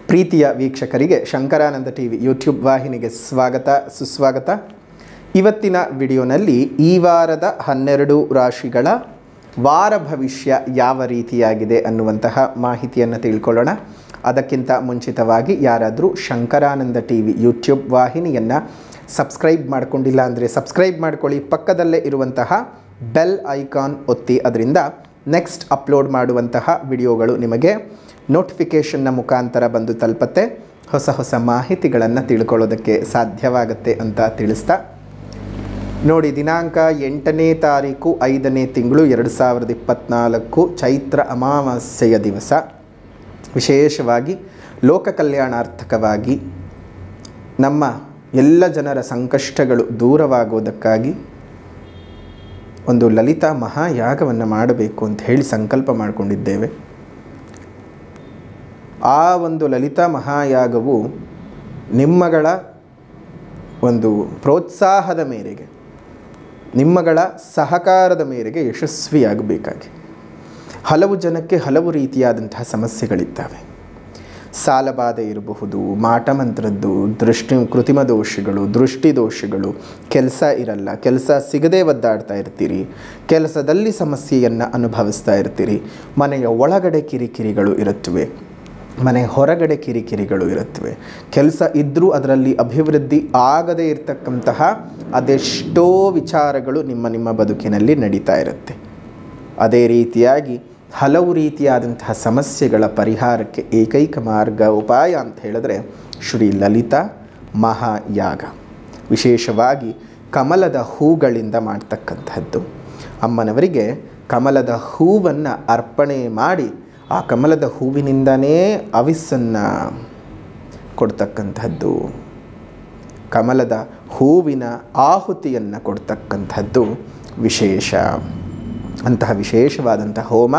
ಪ್ರೀತಿಯ ವೀಕ್ಷಕರಿಗೆ Shankaranand TV YouTube ವಾಹಿನಿಗೆ ಸ್ವಾಗತ ಸುಸ್ವಾಗತ. ಇವತ್ತಿನ ವಿಡಿಯೋನಲ್ಲಿ ಈ ವಾರದ 12 ರಾಶಿಗಳ ವಾರ ಭವಿಷ್ಯ ಯಾವ ರೀತಿಯಾಗಿದೆ ಅನ್ನುವಂತಹ ಮಾಹಿತಿಯನ್ನು ತಿಳ್ಕೊಳ್ಳೋಣ. ಅದಕ್ಕಿಂತ ಮುಂಚಿತವಾಗಿ ಯಾರಾದರೂ ಶಂಕರಾನಂದ ಟಿವಿ ಯೂಟ್ಯೂಬ್ ವಾಹಿನಿಯನ್ನು ಸಬ್ಸ್ಕ್ರೈಬ್ ಮಾಡಿಕೊಂಡಿಲ್ಲ ಅಂದರೆ ಸಬ್ಸ್ಕ್ರೈಬ್ ಮಾಡ್ಕೊಳ್ಳಿ. ಪಕ್ಕದಲ್ಲೇ ಇರುವಂತಹ ಬೆಲ್ ಐಕಾನ್ ಒತ್ತಿ, ಅದರಿಂದ ನೆಕ್ಸ್ಟ್ ಅಪ್ಲೋಡ್ ಮಾಡುವಂತಹ ವಿಡಿಯೋಗಳು ನಿಮಗೆ ನೋಟಿಫಿಕೇಷನ್ನ ಮುಖಾಂತರ ಬಂದು ತಲುಪತ್ತೆ. ಹೊಸ ಹೊಸ ಮಾಹಿತಿಗಳನ್ನು ತಿಳ್ಕೊಳ್ಳೋದಕ್ಕೆ ಸಾಧ್ಯವಾಗುತ್ತೆ ಅಂತ ತಿಳಿಸ್ತಾ, ನೋಡಿ, ದಿನಾಂಕ 8ನೇ ತಾರೀಕು 5ನೇ ತಿಂಗಳು 2024 ಚೈತ್ರ ಅಮಾವಾಸ್ಯೆಯ ದಿವಸ. ವಿಶೇಷವಾಗಿ ಲೋಕ ಕಲ್ಯಾಣಾರ್ಥಕವಾಗಿ ನಮ್ಮ ಎಲ್ಲ ಜನರ ಸಂಕಷ್ಟಗಳು ದೂರವಾಗೋದಕ್ಕಾಗಿ ಒಂದು ಲಲಿತಾ ಮಹಾಯಾಗವನ್ನು ಮಾಡಬೇಕು ಅಂತ ಹೇಳಿ ಸಂಕಲ್ಪ ಮಾಡಿಕೊಂಡಿದ್ದೇವೆ. ಆ ಒಂದು ಲಲಿತಾ ಮಹಾಯಾಗವು ನಿಮ್ಮಗಳ ಒಂದು ಪ್ರೋತ್ಸಾಹದ ಮೇರೆಗೆ, ನಿಮ್ಮಗಳ ಸಹಕಾರದ ಮೇರೆಗೆ ಯಶಸ್ವಿಯಾಗಬೇಕಾಗಿ. ಹಲವು ಜನಕ್ಕೆ ಹಲವು ರೀತಿಯಾದಂತಹ ಸಮಸ್ಯೆಗಳಿದ್ದಾವೆ. ಸಾಲಬಾಧೆ ಇರಬಹುದು, ಮಾಟಮಂತ್ರದ್ದು, ಕೃತಿಮ ದೋಷಗಳು, ದೃಷ್ಟಿ ದೋಷಗಳು, ಕೆಲಸ ಇರಲ್ಲ, ಕೆಲಸ ಸಿಗದೆ ಒದ್ದಾಡ್ತಾ ಇರ್ತೀರಿ, ಕೆಲಸದಲ್ಲಿ ಸಮಸ್ಯೆಯನ್ನು ಅನುಭವಿಸ್ತಾ ಇರ್ತೀರಿ, ಮನೆಯ ಒಳಗಡೆ ಕಿರಿಕಿರಿಗಳು ಇರುತ್ತವೆ, ಮನೆ ಹೊರಗಡೆ ಕಿರಿಕಿರಿಗಳು ಇರುತ್ತವೆ, ಕೆಲಸ ಇದ್ದರೂ ಅದರಲ್ಲಿ ಅಭಿವೃದ್ಧಿ ಆಗದೇ ಇರತಕ್ಕಂತಹ ಅದೆಷ್ಟೋ ವಿಚಾರಗಳು ನಿಮ್ಮ ಬದುಕಿನಲ್ಲಿ ನಡೀತಾ ಇರುತ್ತೆ. ಅದೇ ರೀತಿಯಾಗಿ ಹಲವು ರೀತಿಯಾದಂತಹ ಸಮಸ್ಯೆಗಳ ಪರಿಹಾರಕ್ಕೆ ಏಕೈಕ ಮಾರ್ಗ, ಉಪಾಯ ಅಂತ ಹೇಳಿದ್ರೆ ಶ್ರೀ ಲಲಿತಾ ಮಹಾಯಾಗ. ವಿಶೇಷವಾಗಿ ಕಮಲದ ಹೂಗಳಿಂದ ಮಾಡ್ತಕ್ಕಂಥದ್ದು. ಅಮ್ಮನವರಿಗೆ ಕಮಲದ ಹೂವನ್ನು ಅರ್ಪಣೆ ಮಾಡಿ ಆ ಕಮಲದ ಹೂವಿನಿಂದನೇ ಅವಿಸ್ಸನ್ನು ಕೊಡ್ತಕ್ಕಂಥದ್ದು, ಕಮಲದ ಹೂವಿನ ಆಹುತಿಯನ್ನು ಕೊಡ್ತಕ್ಕಂಥದ್ದು ವಿಶೇಷ. ಅಂತಹ ವಿಶೇಷವಾದಂಥ ಹೋಮ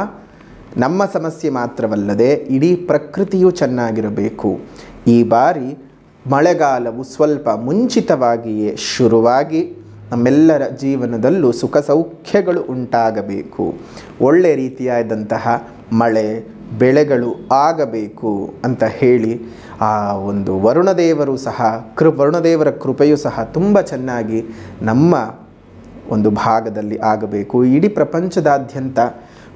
ನಮ್ಮ ಸಮಸ್ಯೆ ಮಾತ್ರವಲ್ಲದೆ ಇಡೀ ಪ್ರಕೃತಿಯೂ ಚೆನ್ನಾಗಿರಬೇಕು. ಈ ಬಾರಿ ಮಳೆಗಾಲವು ಸ್ವಲ್ಪ ಮುಂಚಿತವಾಗಿಯೇ ಶುರುವಾಗಿ ನಮ್ಮೆಲ್ಲರ ಜೀವನದಲ್ಲೂ ಸುಖ ಸೌಖ್ಯಗಳು ಉಂಟಾಗಬೇಕು, ಒಳ್ಳೆ ರೀತಿಯಾದಂತಹ ಮಳೆ ಬೆಳೆಗಳು ಆಗಬೇಕು ಅಂತ ಹೇಳಿ ಆ ಒಂದು ವರುಣದೇವರು ಸಹ ವರುಣದೇವರ ಕೃಪೆಯೂ ಸಹ ತುಂಬ ಚೆನ್ನಾಗಿ ನಮ್ಮ ಒಂದು ಭಾಗದಲ್ಲಿ ಆಗಬೇಕು. ಇಡೀ ಪ್ರಪಂಚದಾದ್ಯಂತ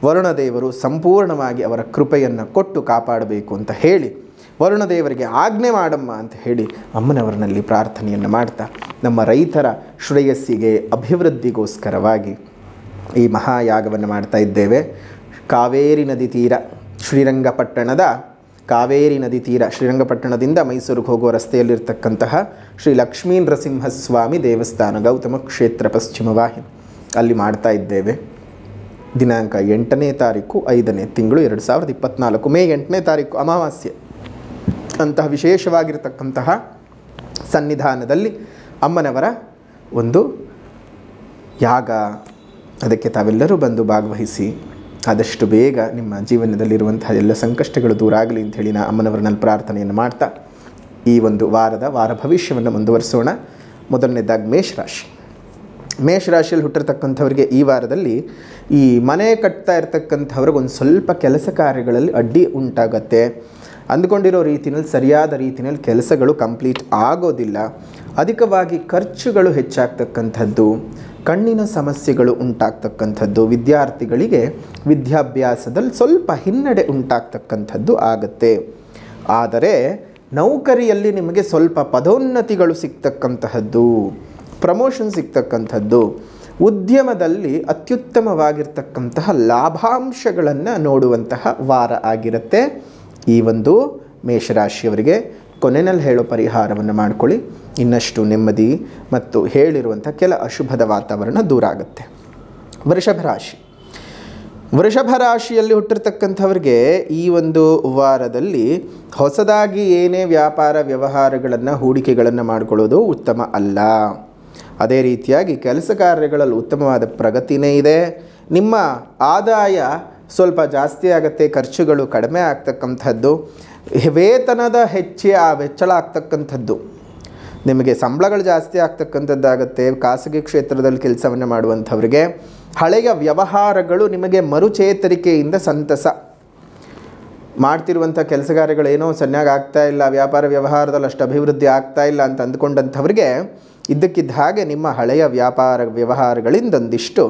ವರುಣದೇವರು ಸಂಪೂರ್ಣವಾಗಿ ಅವರ ಕೃಪೆಯನ್ನು ಕೊಟ್ಟು ಕಾಪಾಡಬೇಕು ಅಂತ ಹೇಳಿ ವರುಣದೇವರಿಗೆ ಆಜ್ಞೆ ಮಾಡಮ್ಮ ಅಂತ ಹೇಳಿ ಅಮ್ಮನವರನಲ್ಲಿ ಪ್ರಾರ್ಥನೆಯನ್ನು ಮಾಡ್ತಾ, ನಮ್ಮ ರೈತರ ಶ್ರೇಯಸ್ಸಿಗೆ ಅಭಿವೃದ್ಧಿಗೋಸ್ಕರವಾಗಿ ಈ ಮಹಾಯಾಗವನ್ನು ಮಾಡ್ತಾ ಇದ್ದೇವೆ. ಕಾವೇರಿ ನದಿ ತೀರ ಶ್ರೀರಂಗಪಟ್ಟಣದ ಕಾವೇರಿ ನದಿ ತೀರ ಶ್ರೀರಂಗಪಟ್ಟಣದಿಂದ ಮೈಸೂರಿಗೆ ಹೋಗುವ ರಸ್ತೆಯಲ್ಲಿರ್ತಕ್ಕಂತಹ ಶ್ರೀ ಲಕ್ಷ್ಮೀ ನರಸಿಂಹಸ್ವಾಮಿ ದೇವಸ್ಥಾನ, ಗೌತಮ ಕ್ಷೇತ್ರ, ಪಶ್ಚಿಮ ವಾಹಿನಿ, ಅಲ್ಲಿ ಮಾಡ್ತಾ ಇದ್ದೇವೆ. ದಿನಾಂಕ 8ನೇ ತಾರೀಕು 5ನೇ ತಿಂಗಳು 2024, ಮೇ 8ನೇ ತಾರೀಕು ಅಮಾವಾಸ್ಯೆ. ಅಂತಹ ವಿಶೇಷವಾಗಿರ್ತಕ್ಕಂತಹ ಸನ್ನಿಧಾನದಲ್ಲಿ ಅಮ್ಮನವರ ಒಂದು ಯಾಗ. ಅದಕ್ಕೆ ತಾವೆಲ್ಲರೂ ಬಂದು ಭಾಗವಹಿಸಿ ಆದಷ್ಟು ಬೇಗ ನಿಮ್ಮ ಜೀವನದಲ್ಲಿರುವಂತಹ ಎಲ್ಲ ಸಂಕಷ್ಟಗಳು ದೂರ ಆಗಲಿ ಅಂಥೇಳಿ ನಾ ಅಮ್ಮನವರನಲ್ಲಿ ಪ್ರಾರ್ಥನೆಯನ್ನು ಮಾಡ್ತಾ ಈ ಒಂದು ವಾರ ಭವಿಷ್ಯವನ್ನು ಮುಂದುವರಿಸೋಣ. ಮೊದಲನೇದಾಗಿ ಮೇಷರಾಶಿ. ಮೇಷರಾಶಿಯಲ್ಲಿ ಹುಟ್ಟಿರ್ತಕ್ಕಂಥವ್ರಿಗೆ ಈ ವಾರದಲ್ಲಿ ಈ ಮನೆ ಕಟ್ತಾ ಇರ್ತಕ್ಕಂಥವ್ರಿಗೆ ಒಂದು ಸ್ವಲ್ಪ ಕೆಲಸ ಕಾರ್ಯಗಳಲ್ಲಿ ಅಡ್ಡಿ ಉಂಟಾಗತ್ತೆ. ಅಂದ್ಕೊಂಡಿರೋ ರೀತಿಯಲ್ಲಿ ಸರಿಯಾದ ರೀತಿಯಲ್ಲಿ ಕೆಲಸಗಳು ಕಂಪ್ಲೀಟ್ ಆಗೋದಿಲ್ಲ. ಅಧಿಕವಾಗಿ ಖರ್ಚುಗಳು ಹೆಚ್ಚಾಗ್ತಕ್ಕಂಥದ್ದು, ಕಣ್ಣಿನ ಸಮಸ್ಯೆಗಳು ಉಂಟಾಗ್ತಕ್ಕಂಥದ್ದು, ವಿದ್ಯಾರ್ಥಿಗಳಿಗೆ ವಿದ್ಯಾಭ್ಯಾಸದಲ್ಲಿ ಸ್ವಲ್ಪ ಹಿನ್ನಡೆ ಉಂಟಾಗ್ತಕ್ಕಂಥದ್ದು ಆಗುತ್ತೆ. ಆದರೆ ನೌಕರಿಯಲ್ಲಿ ನಿಮಗೆ ಸ್ವಲ್ಪ ಪದೋನ್ನತಿಗಳು ಸಿಗ್ತಕ್ಕಂತಹದ್ದು, ಪ್ರಮೋಷನ್ ಸಿಗ್ತಕ್ಕಂಥದ್ದು, ಉದ್ಯಮದಲ್ಲಿ ಅತ್ಯುತ್ತಮವಾಗಿರ್ತಕ್ಕಂತಹ ಲಾಭಾಂಶಗಳನ್ನು ನೋಡುವಂತಹ ವಾರ ಆಗಿರುತ್ತೆ. ಈ ಒಂದು ಮೇಷರಾಶಿಯವರಿಗೆ ಕೊನೆಯಲ್ಲಿ ಹೇಳೋ ಪರಿಹಾರವನ್ನು ಮಾಡಿಕೊಳ್ಳಿ, ಇನ್ನಷ್ಟು ನೆಮ್ಮದಿ ಮತ್ತು ಹೇಳಿರುವಂಥ ಕೆಲ ಅಶುಭದ ವಾತಾವರಣ ದೂರ ಆಗುತ್ತೆ. ವೃಷಭ ರಾಶಿಯಲ್ಲಿ ಹುಟ್ಟಿರ್ತಕ್ಕಂಥವ್ರಿಗೆ ಈ ಒಂದು ವಾರದಲ್ಲಿ ಹೊಸದಾಗಿ ಏನೇ ವ್ಯಾಪಾರ ವ್ಯವಹಾರಗಳನ್ನು ಹೂಡಿಕೆಗಳನ್ನು ಮಾಡಿಕೊಳ್ಳೋದು ಉತ್ತಮ ಅಲ್ಲ. ಅದೇ ರೀತಿಯಾಗಿ ಕೆಲಸ ಕಾರ್ಯಗಳಲ್ಲಿ ಉತ್ತಮವಾದ ಪ್ರಗತಿನೇ ಇದೆ. ನಿಮ್ಮ ಆದಾಯ ಸ್ವಲ್ಪ ಜಾಸ್ತಿ ಆಗುತ್ತೆ, ಖರ್ಚುಗಳು ಕಡಿಮೆ ಆಗ್ತಕ್ಕಂಥದ್ದು, ವೇತನದ ಹೆಚ್ಚಳ ಆಗ್ತಕ್ಕಂಥದ್ದು, ನಿಮಗೆ ಸಂಬಳಗಳು ಜಾಸ್ತಿ ಆಗ್ತಕ್ಕಂಥದ್ದಾಗುತ್ತೆ. ಖಾಸಗಿ ಕ್ಷೇತ್ರದಲ್ಲಿ ಕೆಲಸವನ್ನು ಮಾಡುವಂಥವ್ರಿಗೆ ಹಳೆಯ ವ್ಯವಹಾರಗಳು ನಿಮಗೆ ಮರುಚೇತರಿಕೆಯಿಂದ ಸಂತಸ, ಮಾಡ್ತಿರುವಂಥ ಕೆಲಸ ಕಾರ್ಯಗಳೇನೋ ಸರಿಯಾಗಿ ಆಗ್ತಾ ಇಲ್ಲ, ವ್ಯಾಪಾರ ವ್ಯವಹಾರದಲ್ಲಿ ಅಷ್ಟು ಅಭಿವೃದ್ಧಿ ಆಗ್ತಾ ಇಲ್ಲ ಅಂತ ಅಂದ್ಕೊಂಡಂಥವ್ರಿಗೆ ಇದ್ದಕ್ಕಿದ್ದ ಹಾಗೆ ನಿಮ್ಮ ಹಳೆಯ ವ್ಯಾಪಾರ ವ್ಯವಹಾರಗಳಿಂದ ಒಂದಿಷ್ಟು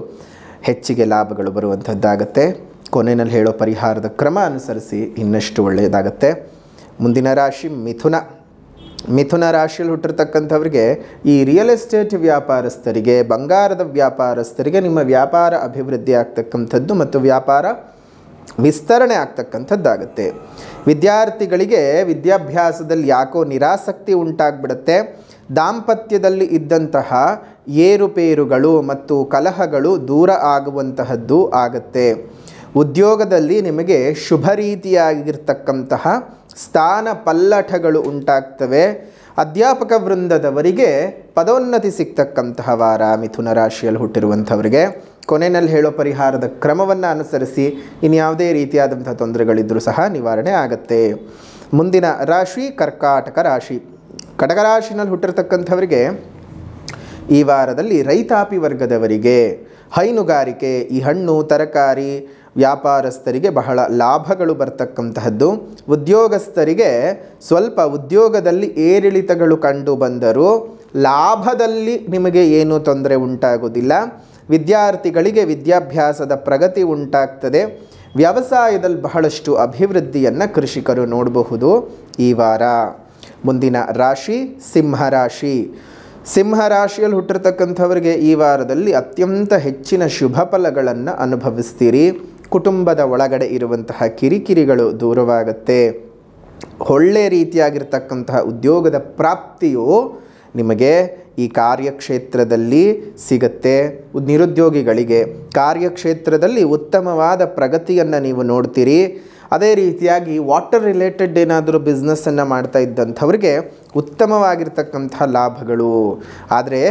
ಹೆಚ್ಚಿಗೆ ಲಾಭಗಳು ಬರುವಂಥದ್ದಾಗತ್ತೆ. ಕೊನೆಯಲ್ಲಿ ಹೇಳೋ ಪರಿಹಾರದ ಕ್ರಮ ಅನುಸರಿಸಿ ಇನ್ನಷ್ಟು ಒಳ್ಳೆಯದಾಗತ್ತೆ. ಮುಂದಿನ ರಾಶಿ ಮಿಥುನ. ಮಿಥುನ ರಾಶಿಯಲ್ಲಿ ಹುಟ್ಟಿರ್ತಕ್ಕಂಥವ್ರಿಗೆ ಈ ರಿಯಲ್ ಎಸ್ಟೇಟ್ ವ್ಯಾಪಾರಸ್ಥರಿಗೆ, ಬಂಗಾರದ ವ್ಯಾಪಾರಸ್ಥರಿಗೆ ನಿಮ್ಮ ವ್ಯಾಪಾರ ಅಭಿವೃದ್ಧಿ ಆಗ್ತಕ್ಕಂಥದ್ದು ಮತ್ತು ವ್ಯಾಪಾರ ವಿಸ್ತರಣೆ ಆಗ್ತಕ್ಕಂಥದ್ದಾಗುತ್ತೆ. ವಿದ್ಯಾರ್ಥಿಗಳಿಗೆ ವಿದ್ಯಾಭ್ಯಾಸದಲ್ಲಿ ಯಾಕೋ ನಿರಾಸಕ್ತಿ ಉಂಟಾಗ್ಬಿಡುತ್ತೆ. ದಾಂಪತ್ಯದಲ್ಲಿ ಇದ್ದಂತಹ ಏರುಪೇರುಗಳು ಮತ್ತು ಕಲಹಗಳು ದೂರ ಆಗುವಂತಹದ್ದು ಆಗತ್ತೆ. ಉದ್ಯೋಗದಲ್ಲಿ ನಿಮಗೆ ಶುಭ ರೀತಿಯಾಗಿರ್ತಕ್ಕಂತಹ ಸ್ಥಾನ ಪಲ್ಲಟಗಳು ಉಂಟಾಗ್ತವೆ. ಅಧ್ಯಾಪಕ ವೃಂದದವರಿಗೆ ಪದೋನ್ನತಿ ಸಿಗ್ತಕ್ಕಂತಹ ವಾರ ಮಿಥುನ ರಾಶಿಯಲ್ಲಿ ಹುಟ್ಟಿರುವಂಥವರಿಗೆ. ಕೊನೆಯಲ್ಲಿ ಹೇಳೋ ಪರಿಹಾರದ ಕ್ರಮವನ್ನು ಅನುಸರಿಸಿ ಇನ್ಯಾವುದೇ ರೀತಿಯಾದಂಥ ತೊಂದರೆಗಳಿದ್ದರೂ ಸಹ ನಿವಾರಣೆ ಆಗತ್ತೆ. ಮುಂದಿನ ರಾಶಿ ಕರ್ಕಾಟಕ ರಾಶಿ. ಕಟಕ ರಾಶಿನಲ್ಲಿ ಹುಟ್ಟಿರ್ತಕ್ಕಂಥವರಿಗೆ ಈ ವಾರದಲ್ಲಿ ರೈತಾಪಿ ವರ್ಗದವರಿಗೆ, ಹೈನುಗಾರಿಕೆ, ಈ ಹಣ್ಣು ತರಕಾರಿ ವ್ಯಾಪಾರಸ್ಥರಿಗೆ ಬಹಳ ಲಾಭಗಳು ಬರ್ತಕ್ಕಂತಹದ್ದು. ಉದ್ಯೋಗಸ್ಥರಿಗೆ ಸ್ವಲ್ಪ ಉದ್ಯೋಗದಲ್ಲಿ ಏರಿಳಿತಗಳು ಕಂಡು ಬಂದರೂ ಲಾಭದಲ್ಲಿ ನಿಮಗೆ ಏನೂ ತೊಂದರೆ ಉಂಟಾಗುವುದಿಲ್ಲ. ವಿದ್ಯಾರ್ಥಿಗಳಿಗೆ ವಿದ್ಯಾಭ್ಯಾಸದ ಪ್ರಗತಿ ಉಂಟಾಗ್ತದೆ. ವ್ಯವಸಾಯದಲ್ಲಿ ಬಹಳಷ್ಟು ಅಭಿವೃದ್ಧಿಯನ್ನು ಕೃಷಿಕರು ನೋಡಬಹುದು ಈ ವಾರ. ಮುಂದಿನ ರಾಶಿ ಸಿಂಹರಾಶಿ. ಸಿಂಹರಾಶಿಯಲ್ಲಿ ಹುಟ್ಟಿರ್ತಕ್ಕಂಥವರಿಗೆ ಈ ವಾರದಲ್ಲಿ ಅತ್ಯಂತ ಹೆಚ್ಚಿನ ಶುಭ ಫಲಗಳನ್ನು ಅನುಭವಿಸ್ತೀರಿ. ಕುಟುಂಬದ ಒಳಗಡೆ ಇರುವಂತಹ ಕಿರಿಕಿರಿಗಳು ದೂರವಾಗುತ್ತೆ. ಒಳ್ಳೆಯ ರೀತಿಯಾಗಿರ್ತಕ್ಕಂತಹ ಉದ್ಯೋಗದ ಪ್ರಾಪ್ತಿಯು ನಿಮಗೆ ಈ ಕಾರ್ಯಕ್ಷೇತ್ರದಲ್ಲಿ ಸಿಗುತ್ತೆ. ನಿರುದ್ಯೋಗಿಗಳಿಗೆ ಕಾರ್ಯಕ್ಷೇತ್ರದಲ್ಲಿ ಉತ್ತಮವಾದ ಪ್ರಗತಿಯನ್ನು ನೀವು ನೋಡ್ತೀರಿ. ಅದೇ ರೀತಿಯಾಗಿ ವಾಟರ್ ರಿಲೇಟೆಡ್ ಏನಾದರೂ ಬಿಸ್ನೆಸ್ಸನ್ನು ಮಾಡ್ತಾ ಇದ್ದಂಥವ್ರಿಗೆ ಉತ್ತಮವಾಗಿರ್ತಕ್ಕಂಥ ಲಾಭಗಳು. ಆದರೆ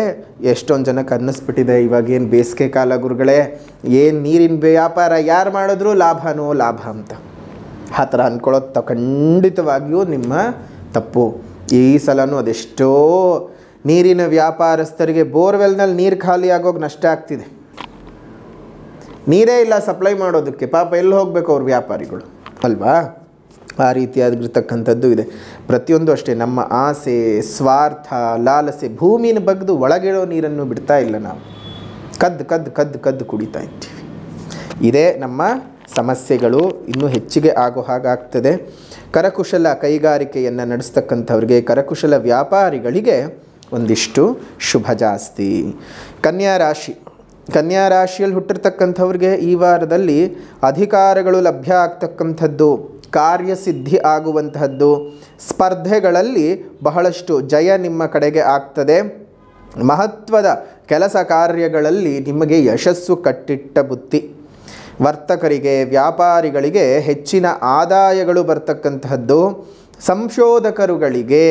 ಎಷ್ಟೊಂದು ಜನಕ್ಕೆ ಅನ್ನಿಸ್ಬಿಟ್ಟಿದೆ, ಇವಾಗೇನು ಬೇಸಿಗೆ ಕಾಲ ಗುರುಗಳೇ, ಏನು ನೀರಿನ ವ್ಯಾಪಾರ ಯಾರು ಮಾಡಿದ್ರೂ ಲಾಭನೋ ಲಾಭ ಅಂತ. ಆ ಥರ ಅಂದ್ಕೊಳ್ಳೋದು ಖಂಡಿತವಾಗಿಯೂ ನಿಮ್ಮ ತಪ್ಪು. ಈ ಸಲನೂ ಅದೆಷ್ಟೋ ನೀರಿನ ವ್ಯಾಪಾರಸ್ಥರಿಗೆ ಬೋರ್ವೆಲ್ನಲ್ಲಿ ನೀರು ಖಾಲಿ ಆಗೋಗಿ ನಷ್ಟ ಆಗ್ತಿದೆ. ನೀರೇ ಇಲ್ಲ ಸಪ್ಲೈ ಮಾಡೋದಕ್ಕೆ, ಪಾಪ ಎಲ್ಲಿ ಹೋಗಬೇಕು ಅವ್ರ ವ್ಯಾಪಾರಿಗಳು ಅಲ್ವಾ? ಆ ರೀತಿಯಾಗಿರ್ತಕ್ಕಂಥದ್ದು ಇದೆ. ಪ್ರತಿಯೊಂದು ಅಷ್ಟೇ, ನಮ್ಮ ಆಸೆ, ಸ್ವಾರ್ಥ, ಲಾಲಸೆ ಭೂಮಿನ ಬಗ್ದು ಒಳಗಿಡೋ ನೀರನ್ನು ಬಿಡ್ತಾ ಇಲ್ಲ. ನಾವು ಕದ್ದು ಕದ್ದು ಕದ್ದು ಕದ್ದು ಕುಡಿತಾ ಇದ್ದೀವಿ. ಇದೇ ನಮ್ಮ ಸಮಸ್ಯೆಗಳು ಇನ್ನೂ ಹೆಚ್ಚಿಗೆ ಆಗೋ ಹಾಗಾಗ್ತದೆ. ಕರಕುಶಲ ಕೈಗಾರಿಕೆಯನ್ನು ನಡೆಸ್ತಕ್ಕಂಥವ್ರಿಗೆ, ಕರಕುಶಲ ವ್ಯಾಪಾರಿಗಳಿಗೆ ಒಂದಿಷ್ಟು ಶುಭ ಜಾಸ್ತಿ. ಕನ್ಯಾ ರಾಶಿ. ಕನ್ಯಾ ರಾಶಿಯಲ್ಲಿ ಹುಟ್ಟಿರ್ತಕ್ಕಂಥವ್ರಿಗೆ ಈ ವಾರದಲ್ಲಿ ಅಧಿಕಾರಗಳು ಲಭ್ಯ ಆಗ್ತಕ್ಕಂಥದ್ದು, ಕಾರ್ಯಸಿದ್ಧಿ ಆಗುವಂತಹದ್ದು, ಸ್ಪರ್ಧೆಗಳಲ್ಲಿ ಬಹಳಷ್ಟು ಜಯ ನಿಮ್ಮ ಕಡೆಗೆ ಆಗ್ತದೆ. ಮಹತ್ವದ ಕೆಲಸ ಕಾರ್ಯಗಳಲ್ಲಿ ನಿಮಗೆ ಯಶಸ್ಸು ಕಟ್ಟಿಟ್ಟ ಬುತ್ತಿ. ವರ್ತಕರಿಗೆ, ವ್ಯಾಪಾರಿಗಳಿಗೆ ಹೆಚ್ಚಿನ ಆದಾಯಗಳು ಬರ್ತಕ್ಕಂತಹದ್ದು. ಸಂಶೋಧಕರುಗಳಿಗೆ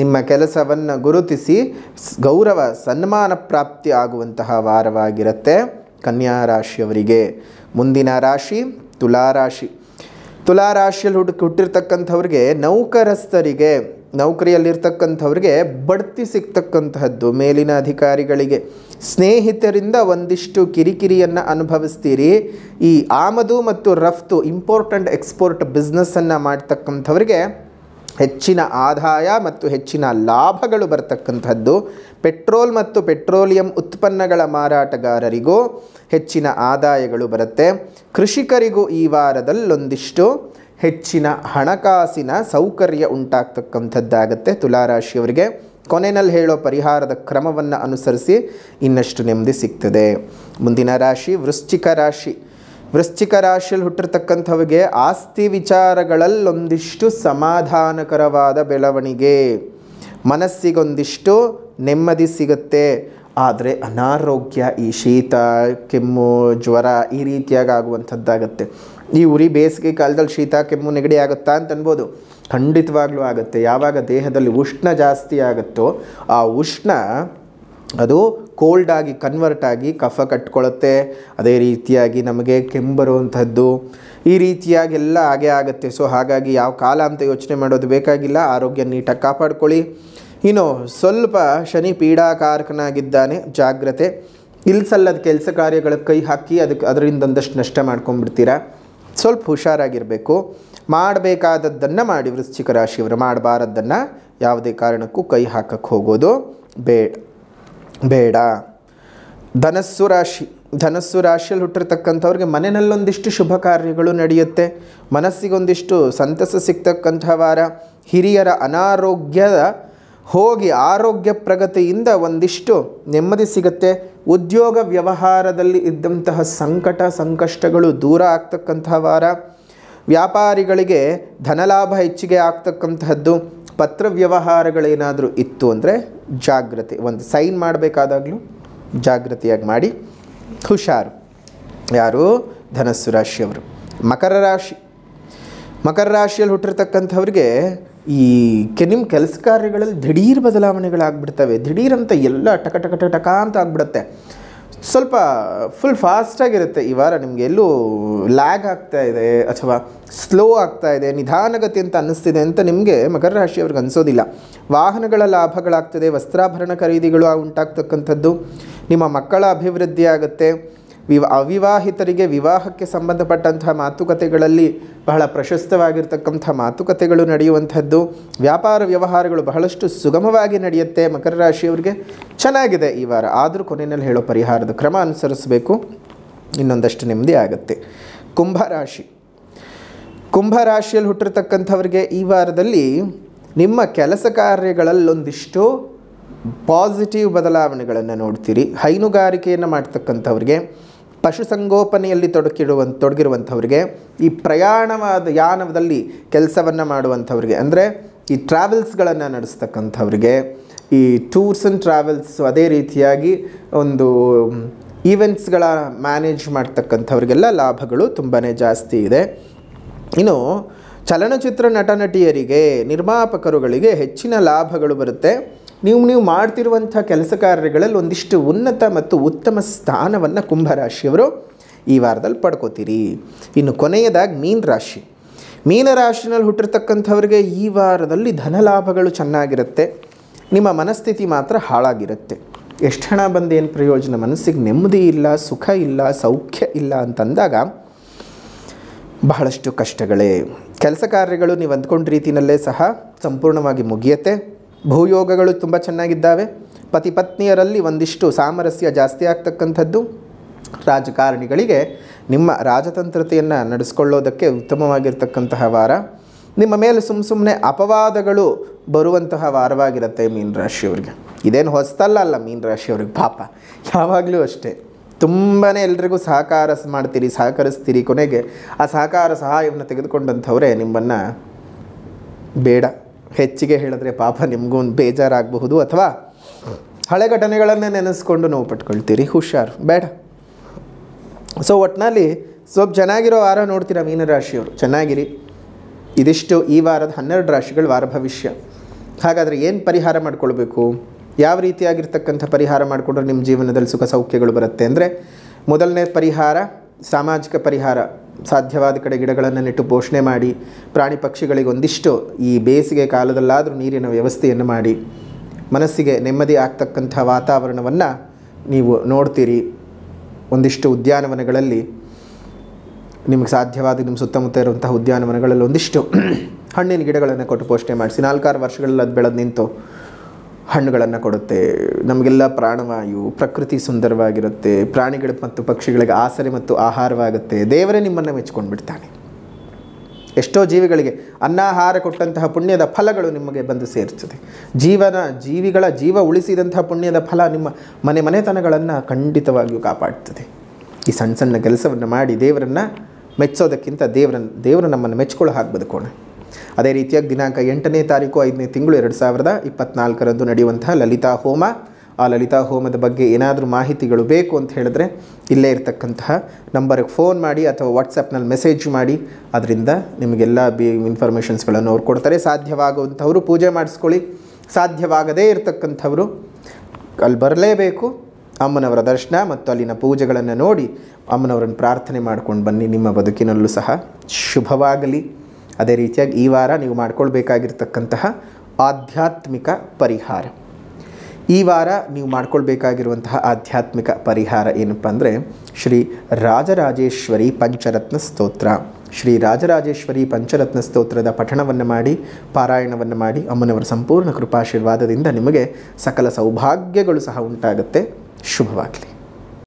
ನಿಮ್ಮ ಕೆಲಸವನ್ನು ಗುರುತಿಸಿ ಗೌರವ ಸನ್ಮಾನ ಪ್ರಾಪ್ತಿ ಆಗುವಂತಹ ವಾರವಾಗಿರುತ್ತೆ ಕನ್ಯಾ ರಾಶಿಯವರಿಗೆ. ಮುಂದಿನ ರಾಶಿ ತುಲಾರಾಶಿ. ತುಲಾರಾಶಿಯಲ್ಲಿ ಹುಟ್ಟಿರ್ತಕ್ಕಂಥವ್ರಿಗೆ ನೌಕರಸ್ಥರಿಗೆ, ನೌಕರಿಯಲ್ಲಿರ್ತಕ್ಕಂಥವ್ರಿಗೆ ಬಡ್ತಿ ಸಿಗ್ತಕ್ಕಂತಹದ್ದು. ಮೇಲಿನ ಅಧಿಕಾರಿಗಳಿಗೆ, ಸ್ನೇಹಿತರಿಂದ ಒಂದಿಷ್ಟು ಕಿರಿಕಿರಿಯನ್ನು ಅನುಭವಿಸ್ತೀರಿ. ಈ ಆಮದು ಮತ್ತು ರಫ್ತು, ಇಂಪೋರ್ಟ್ ಆ್ಯಂಡ್ ಎಕ್ಸ್ಪೋರ್ಟ್ ಬಿಸ್ನೆಸ್ಸನ್ನು ಮಾಡ್ತಕ್ಕಂಥವ್ರಿಗೆ ಹೆಚ್ಚಿನ ಆದಾಯ ಮತ್ತು ಹೆಚ್ಚಿನ ಲಾಭಗಳು ಬರ್ತಕ್ಕಂಥದ್ದು. ಪೆಟ್ರೋಲ್ ಮತ್ತು ಪೆಟ್ರೋಲಿಯಂ ಉತ್ಪನ್ನಗಳ ಮಾರಾಟಗಾರರಿಗೂ ಹೆಚ್ಚಿನ ಆದಾಯಗಳು ಬರುತ್ತೆ. ಕೃಷಿಕರಿಗೂ ಈ ವಾರದಲ್ಲೊಂದಿಷ್ಟು ಹೆಚ್ಚಿನ ಹಣಕಾಸಿನ ಸೌಕರ್ಯ ಉಂಟಾಗ್ತಕ್ಕಂಥದ್ದಾಗತ್ತೆ ತುಲಾರಾಶಿಯವರಿಗೆ. ಕೊನೆಯಲ್ಲಿ ಹೇಳೋ ಪರಿಹಾರದ ಕ್ರಮವನ್ನು ಅನುಸರಿಸಿ ಇನ್ನಷ್ಟು ನೆಮ್ಮದಿ ಸಿಗ್ತದೆ. ಮುಂದಿನ ರಾಶಿ ವೃಶ್ಚಿಕ ರಾಶಿ. ವೃಶ್ಚಿಕ ರಾಶಿಯಲ್ಲಿ ಹುಟ್ಟಿರ್ತಕ್ಕಂಥವ್ರಿಗೆ ಆಸ್ತಿ ವಿಚಾರಗಳಲ್ಲೊಂದಿಷ್ಟು ಸಮಾಧಾನಕರವಾದ ಬೆಳವಣಿಗೆ, ಮನಸ್ಸಿಗೊಂದಿಷ್ಟು ನೆಮ್ಮದಿ ಸಿಗುತ್ತೆ. ಆದರೆ ಅನಾರೋಗ್ಯ, ಈ ಶೀತ, ಕೆಮ್ಮು, ಜ್ವರ ಈ ರೀತಿಯಾಗಿ ಆಗುವಂಥದ್ದಾಗತ್ತೆ. ಈ ಉರಿ ಬೇಸಿಗೆ ಕಾಲದಲ್ಲಿ ಶೀತ, ಕೆಮ್ಮು, ನೆಗಡಿ ಆಗುತ್ತಾ ಅಂತ ಅನ್ಬೋದು. ಖಂಡಿತವಾಗ್ಲೂ ಆಗುತ್ತೆ. ಯಾವಾಗ ದೇಹದಲ್ಲಿ ಉಷ್ಣ ಜಾಸ್ತಿ ಆಗುತ್ತೋ ಆ ಉಷ್ಣ ಅದು ಕೋಲ್ಡ್ ಆಗಿ ಕನ್ವರ್ಟ್ ಆಗಿ ಕಫ ಕಟ್ಕೊಳ್ಳುತ್ತೆ. ಅದೇ ರೀತಿಯಾಗಿ ನಮಗೆ ಕೆಮ್ಮು ಬರುವಂಥದ್ದು ಈ ರೀತಿಯಾಗಿ ಎಲ್ಲ ಹಾಗೆ ಆಗುತ್ತೆ. ಸೊ ಹಾಗಾಗಿ ಯಾವ ಕಾಲ ಅಂತ ಯೋಚನೆ ಮಾಡೋದು ಬೇಕಾಗಿಲ್ಲ. ಆರೋಗ್ಯ ನೀಟಾಗಿ ಕಾಪಾಡ್ಕೊಳ್ಳಿ. ಇನ್ನು ಸ್ವಲ್ಪ ಶನಿ ಪೀಡಾಕಾರಕನಾಗಿದ್ದಾನೆ, ಜಾಗ್ರತೆ. ಇಲ್ಸಲ್ಲದ ಕೆಲಸ ಕಾರ್ಯಗಳ ಕೈ ಹಾಕಿ ಅದರಿಂದ ಒಂದಷ್ಟು ನಷ್ಟ ಮಾಡ್ಕೊಂಡ್ಬಿಡ್ತೀರಾ. ಸ್ವಲ್ಪ ಹುಷಾರಾಗಿರಬೇಕು. ಮಾಡಬೇಕಾದದ್ದನ್ನು ಮಾಡಿ. ವೃಶ್ಚಿಕ ರಾಶಿಯವರು ಮಾಡಬಾರದ್ದನ್ನು ಯಾವುದೇ ಕಾರಣಕ್ಕೂ ಕೈ ಹಾಕಕ್ಕೆ ಹೋಗೋದು ಬೇಡ. ಧನಸ್ಸು ರಾಶಿಯಲ್ಲಿ ಹುಟ್ಟಿರ್ತಕ್ಕಂಥವ್ರಿಗೆ ಮನೆಯಲ್ಲೊಂದಿಷ್ಟು ಶುಭ ಕಾರ್ಯಗಳು ನಡೆಯುತ್ತೆ. ಮನಸ್ಸಿಗೊಂದಿಷ್ಟು ಸಂತಸ ಸಿಗ್ತಕ್ಕಂಥ ವಾರ. ಹಿರಿಯರ ಅನಾರೋಗ್ಯದ ಹೋಗಿ ಆರೋಗ್ಯ ಪ್ರಗತಿಯಿಂದ ಒಂದಿಷ್ಟು ನೆಮ್ಮದಿ ಸಿಗುತ್ತೆ. ಉದ್ಯೋಗ ವ್ಯವಹಾರದಲ್ಲಿ ಇದ್ದಂತಹ ಸಂಕಷ್ಟಗಳು ದೂರ ಆಗ್ತಕ್ಕಂತಹ ವಾರ. ವ್ಯಾಪಾರಿಗಳಿಗೆ ಧನಲಾಭ ಹೆಚ್ಚಿಗೆ ಆಗ್ತಕ್ಕಂತಹದ್ದು. ಪತ್ರ ವ್ಯವಹಾರಗಳೇನಾದರೂ ಇತ್ತು ಅಂದರೆ ಜಾಗ್ರತೆ, ಒಂದು ಸೈನ್ ಮಾಡಬೇಕಾದಾಗಲೂ ಜಾಗ್ರತೆಯಾಗಿ ಮಾಡಿ. ಹುಷಾರು. ಯಾರು? ಧನಸ್ಸು ರಾಶಿಯವರು. ಮಕರ ರಾಶಿಯಲ್ಲಿ ಹುಟ್ಟಿರ್ತಕ್ಕಂಥವ್ರಿಗೆ ನಿಮ್ಮ ಕೆಲಸ ಕಾರ್ಯಗಳಲ್ಲಿ ದಿಢೀರ್ ಬದಲಾವಣೆಗಳಾಗ್ಬಿಡ್ತವೆ. ದಿಢೀರಂತ ಎಲ್ಲ ಟಕ ಅಂತ ಆಗ್ಬಿಡುತ್ತೆ. ಸ್ವಲ್ಪ ಫುಲ್ ಫಾಸ್ಟಾಗಿರುತ್ತೆ ಈ ವಾರ. ನಿಮಗೆ ಎಲ್ಲೂ ಲ್ಯಾಗ್ ಆಗ್ತಾ ಇದೆ ಅಥವಾ ಸ್ಲೋ ಆಗ್ತಾ ಇದೆ, ನಿಧಾನಗತಿ ಅಂತ ಅನ್ನಿಸ್ತಿದೆ ಅಂತ ನಿಮಗೆ ಮಕರ ರಾಶಿಯವ್ರಿಗೆ ಅನಿಸೋದಿಲ್ಲ. ವಾಹನಗಳ ಲಾಭಗಳಾಗ್ತದೆ. ವಸ್ತ್ರಾಭರಣ ಖರೀದಿಗಳು ಉಂಟಾಗ್ತಕ್ಕಂಥದ್ದು. ನಿಮ್ಮ ಮಕ್ಕಳ ಅಭಿವೃದ್ಧಿ ಆಗುತ್ತೆ. ಅವಿವಾಹಿತರಿಗೆ ವಿವಾಹಕ್ಕೆ ಸಂಬಂಧಪಟ್ಟಂತಹ ಮಾತುಕತೆಗಳಲ್ಲಿ ಬಹಳ ಪ್ರಶಸ್ತವಾಗಿರ್ತಕ್ಕಂಥ ಮಾತುಕತೆಗಳು ನಡೆಯುವಂಥದ್ದು. ವ್ಯಾಪಾರ ವ್ಯವಹಾರಗಳು ಬಹಳಷ್ಟು ಸುಗಮವಾಗಿ ನಡೆಯುತ್ತೆ. ಮಕರ ರಾಶಿಯವರಿಗೆ ಚೆನ್ನಾಗಿದೆ ಈ ವಾರ. ಆದರೂ ಕೊನೆಯಲ್ಲಿ ಹೇಳೋ ಪರಿಹಾರದ ಕ್ರಮ ಅನುಸರಿಸಬೇಕು, ಇನ್ನೊಂದಷ್ಟು ನೆಮ್ಮದಿ ಆಗುತ್ತೆ. ಕುಂಭರಾಶಿಯಲ್ಲಿ ಹುಟ್ಟಿರ್ತಕ್ಕಂಥವ್ರಿಗೆ ಈ ವಾರದಲ್ಲಿ ನಿಮ್ಮ ಕೆಲಸ ಕಾರ್ಯಗಳಲ್ಲೊಂದಿಷ್ಟು ಪಾಸಿಟಿವ್ ಬದಲಾವಣೆಗಳನ್ನು ನೋಡ್ತೀರಿ. ಹೈನುಗಾರಿಕೆಯನ್ನು ಮಾಡ್ತಕ್ಕಂಥವ್ರಿಗೆ, ಪಶುಸಂಗೋಪನೆಯಲ್ಲಿ ತೊಡಗಿರುವಂಥವ್ರಿಗೆ, ಈ ಪ್ರಯಾಣವಾದ ಯಾನದಲ್ಲಿ ಕೆಲಸವನ್ನು ಮಾಡುವಂಥವ್ರಿಗೆ, ಅಂದರೆ ಈ ಟ್ರಾವೆಲ್ಸ್ಗಳನ್ನು ನಡೆಸ್ತಕ್ಕಂಥವ್ರಿಗೆ, ಈ ಟೂರ್ಸ್ ಆ್ಯಂಡ್ ಟ್ರಾವೆಲ್ಸ್, ಅದೇ ರೀತಿಯಾಗಿ ಒಂದು ಈವೆಂಟ್ಸ್ಗಳ ಮ್ಯಾನೇಜ್ ಮಾಡ್ತಕ್ಕಂಥವ್ರಿಗೆಲ್ಲ ಲಾಭಗಳು ತುಂಬಾ ಜಾಸ್ತಿ ಇದೆ. ಇನ್ನು ಚಲನಚಿತ್ರ ನಟನಟಿಯರಿಗೆ, ನಿರ್ಮಾಪಕರುಗಳಿಗೆ ಹೆಚ್ಚಿನ ಲಾಭಗಳು ಬರುತ್ತೆ. ನೀವು ಮಾಡ್ತಿರುವಂಥ ಕೆಲಸ ಕಾರ್ಯಗಳಲ್ಲಿ ಒಂದಿಷ್ಟು ಉನ್ನತ ಮತ್ತು ಉತ್ತಮ ಸ್ಥಾನವನ್ನು ಕುಂಭರಾಶಿಯವರು ಈ ವಾರದಲ್ಲಿ ಪಡ್ಕೋತೀರಿ. ಇನ್ನು ಕೊನೆಯದಾಗಿ ಮೀನರಾಶಿನಲ್ಲಿ ಹುಟ್ಟಿರ್ತಕ್ಕಂಥವ್ರಿಗೆ ಈ ವಾರದಲ್ಲಿ ಧನಲಾಭಗಳು ಚೆನ್ನಾಗಿರುತ್ತೆ. ನಿಮ್ಮ ಮನಸ್ಥಿತಿ ಮಾತ್ರ ಹಾಳಾಗಿರುತ್ತೆ. ಎಷ್ಟು ಹಣ ಬಂದು ಏನು ಪ್ರಯೋಜನ? ಮನಸ್ಸಿಗೆ ನೆಮ್ಮದಿ ಇಲ್ಲ, ಸುಖ ಇಲ್ಲ, ಸೌಖ್ಯ ಇಲ್ಲ ಅಂತಂದಾಗ ಬಹಳಷ್ಟು ಕಷ್ಟಗಳೇ. ಕೆಲಸ ಕಾರ್ಯಗಳು ನೀವು ಅಂದ್ಕೊಂಡ ರೀತಿಯಲ್ಲೇ ಸಹ ಸಂಪೂರ್ಣವಾಗಿ ಮುಗಿಯುತ್ತೆ. ಭೂಯೋಗಗಳು ತುಂಬ ಚೆನ್ನಾಗಿದ್ದಾವೆ. ಪತಿ ಪತ್ನಿಯರಲ್ಲಿ ಒಂದಿಷ್ಟು ಸಾಮರಸ್ಯ ಜಾಸ್ತಿ ಆಗ್ತಕ್ಕಂಥದ್ದು. ರಾಜಕಾರಣಿಗಳಿಗೆ ನಿಮ್ಮ ರಾಜತಂತ್ರತೆಯನ್ನು ನಡೆಸ್ಕೊಳ್ಳೋದಕ್ಕೆ ಉತ್ತಮವಾಗಿರ್ತಕ್ಕಂತಹ ವಾರ. ನಿಮ್ಮ ಮೇಲೆ ಸುಮ್ಮನೆ ಅಪವಾದಗಳು ಬರುವಂತಹ ವಾರವಾಗಿರುತ್ತೆ ಮೀನರಾಶಿಯವರಿಗೆ. ಇದೇನು ಹೊಸತಲ್ಲ ಮೀನರಾಶಿಯವ್ರಿಗೆ. ಪಾಪ ಯಾವಾಗಲೂ ಅಷ್ಟೇ ತುಂಬಾ ಎಲ್ರಿಗೂ ಸಹಕರಿಸ್ತೀರಿ. ಕೊನೆಗೆ ಆ ಸಹಾಯವನ್ನು ತೆಗೆದುಕೊಂಡಂಥವರೇ ನಿಮ್ಮನ್ನು ಬೇಡ ಹೆಚ್ಚಿಗೆ ಹೇಳಿದ್ರೆ ಪಾಪ ನಿಮಗೂ ಒಂದು ಬೇಜಾರಾಗಬಹುದು, ಅಥವಾ ಹಳೆ ಘಟನೆಗಳನ್ನೇ ನೆನೆಸ್ಕೊಂಡು ನೋವು ಪಟ್ಕೊಳ್ತೀರಿ. ಹುಷಾರು, ಬೇಡ. ಸೊ ಒಟ್ಟಿನಲ್ಲಿ ಸ್ವಲ್ಪ ಚೆನ್ನಾಗಿರೋ ವಾರ ನೋಡ್ತೀರಾ ಮೀನರಾಶಿಯವರು. ಚೆನ್ನಾಗಿರಿ. ಇದಿಷ್ಟು ಈ ವಾರದ 12 ರಾಶಿಗಳ ವಾರ ಭವಿಷ್ಯ. ಹಾಗಾದರೆ ಏನು ಪರಿಹಾರ ಮಾಡ್ಕೊಳ್ಬೇಕು? ಯಾವ ರೀತಿಯಾಗಿರ್ತಕ್ಕಂಥ ಪರಿಹಾರ ಮಾಡಿಕೊಂಡ್ರೆ ನಿಮ್ಮ ಜೀವನದಲ್ಲಿ ಸುಖ ಸೌಖ್ಯಗಳು ಬರುತ್ತೆ ಅಂದರೆ, ಮೊದಲನೇ ಪರಿಹಾರ ಸಾಮಾಜಿಕ ಪರಿಹಾರ. ಸಾಧ್ಯವಾದ ಕಡೆ ಗಿಡಗಳನ್ನು ನೆಟ್ಟು ಪೋಷಣೆ ಮಾಡಿ, ಪ್ರಾಣಿ ಪಕ್ಷಿಗಳಿಗೆ ಒಂದಿಷ್ಟು ಈ ಬೇಸಿಗೆ ಕಾಲದಲ್ಲಾದರೂ ನೀರಿನ ವ್ಯವಸ್ಥೆಯನ್ನು ಮಾಡಿ, ಮನಸ್ಸಿಗೆ ನೆಮ್ಮದಿ ಆಗ್ತಕ್ಕಂಥ ವಾತಾವರಣವನ್ನು ನೀವು ನೋಡ್ತೀರಿ. ಒಂದಿಷ್ಟು ಉದ್ಯಾನವನಗಳಲ್ಲಿ ನಿಮಗೆ ಸಾಧ್ಯವಾದ ನಿಮ್ಮ ಸುತ್ತಮುತ್ತ ಇರುವಂತಹ ಉದ್ಯಾನವನಗಳಲ್ಲಿ ಒಂದಿಷ್ಟು ಹಣ್ಣಿನ ಗಿಡಗಳನ್ನು ಕೊಟ್ಟು ಪೋಷಣೆ ಮಾಡಿಸಿ. 4-6 ವರ್ಷಗಳಲ್ಲಿ ಅದು ಬೆಳೆದು ನಿಂತು ಹಣ್ಣುಗಳನ್ನು ಕೊಡುತ್ತೆ. ನಮಗೆಲ್ಲ ಪ್ರಾಣವಾಯು, ಪ್ರಕೃತಿ ಸುಂದರವಾಗಿರುತ್ತೆ. ಪ್ರಾಣಿಗಳು ಮತ್ತು ಪಕ್ಷಿಗಳಿಗೆ ಆಸರೆ ಮತ್ತು ಆಹಾರವಾಗುತ್ತೆ. ದೇವರೇ ನಿಮ್ಮನ್ನು ಮೆಚ್ಕೊಂಡು ಬಿಡ್ತಾನೆ. ಎಷ್ಟೋ ಜೀವಿಗಳಿಗೆ ಅನ್ನಾಹಾರ ಕೊಟ್ಟಂತಹ ಪುಣ್ಯದ ಫಲಗಳು ನಿಮಗೆ ಬಂದು ಸೇರ್ತದೆ. ಜೀವಿಗಳ ಜೀವ ಉಳಿಸಿದಂತಹ ಪುಣ್ಯದ ಫಲ ನಿಮ್ಮ ಮನೆತನಗಳನ್ನು ಖಂಡಿತವಾಗಿಯೂ ಕಾಪಾಡ್ತದೆ. ಈ ಸಣ್ಣ ಕೆಲಸವನ್ನು ಮಾಡಿ ದೇವರನ್ನು ಮೆಚ್ಚೋದಕ್ಕಿಂತ ದೇವರು ನಮ್ಮನ್ನು ಮೆಚ್ಕೊಳ್ಳೋ ಹಾಗೆ ಬದುಕೋಣ. ಅದೇ ರೀತಿಯಾಗಿ ದಿನಾಂಕ 8ನೇ ತಾರೀಕು 5ನೇ ತಿಂಗಳು 2024 ನಡೆಯುವಂತಹ ಲಲಿತಾ ಹೋಮ. ಆ ಲಲಿತಾ ಹೋಮದ ಬಗ್ಗೆ ಏನಾದರೂ ಮಾಹಿತಿಗಳು ಬೇಕು ಅಂತ ಹೇಳಿದ್ರೆ ಇಲ್ಲೇ ಇರತಕ್ಕಂತಹ ನಂಬರ್ಗೆ ಫೋನ್ ಮಾಡಿ ಅಥವಾ ವಾಟ್ಸಪ್ನಲ್ಲಿ ಮೆಸೇಜ್ ಮಾಡಿ. ಅದರಿಂದ ನಿಮಗೆಲ್ಲ ಇನ್ಫಾರ್ಮೇಷನ್ಸ್ಗಳನ್ನು ಅವ್ರು ಕೊಡ್ತಾರೆ. ಸಾಧ್ಯವಾಗುವಂಥವರು ಪೂಜೆ ಮಾಡಿಸ್ಕೊಳ್ಳಿ. ಸಾಧ್ಯವಾಗದೇ ಇರತಕ್ಕಂಥವರು ಅಲ್ಲಿ ಬರಲೇಬೇಕು. ಅಮ್ಮನವರ ದರ್ಶನ ಮತ್ತು ಅಲ್ಲಿನ ಪೂಜೆಗಳನ್ನು ನೋಡಿ ಅಮ್ಮನವರನ್ನು ಪ್ರಾರ್ಥನೆ ಮಾಡ್ಕೊಂಡು ಬನ್ನಿ. ನಿಮ್ಮ ಬದುಕಿನಲ್ಲೂ ಸಹ ಶುಭವಾಗಲಿ. ಅದೇ ರೀತಿಯಾಗಿ ಈ ವಾರ ನೀವು ಮಾಡ್ಕೊಳ್ಬೇಕಾಗಿರ್ತಕ್ಕಂತಹ ಆಧ್ಯಾತ್ಮಿಕ ಪರಿಹಾರ, ಈ ವಾರ ನೀವು ಮಾಡ್ಕೊಳ್ಬೇಕಾಗಿರುವಂತಹ ಆಧ್ಯಾತ್ಮಿಕ ಪರಿಹಾರ ಏನಪ್ಪ ಅಂದರೆ ಶ್ರೀ ರಾಜರಾಜೇಶ್ವರಿ ಪಂಚರತ್ನ ಸ್ತೋತ್ರ. ಶ್ರೀ ರಾಜರಾಜೇಶ್ವರಿ ಪಂಚರತ್ನ ಸ್ತೋತ್ರದ ಪಠಣವನ್ನು ಮಾಡಿ, ಪಾರಾಯಣವನ್ನು ಮಾಡಿ, ಅಮ್ಮನವರ ಸಂಪೂರ್ಣ ಕೃಪಾಶೀರ್ವಾದದಿಂದ ನಿಮಗೆ ಸಕಲ ಸೌಭಾಗ್ಯಗಳು ಸಹ ಉಂಟಾಗುತ್ತೆ. ಶುಭವಾಗಲಿ.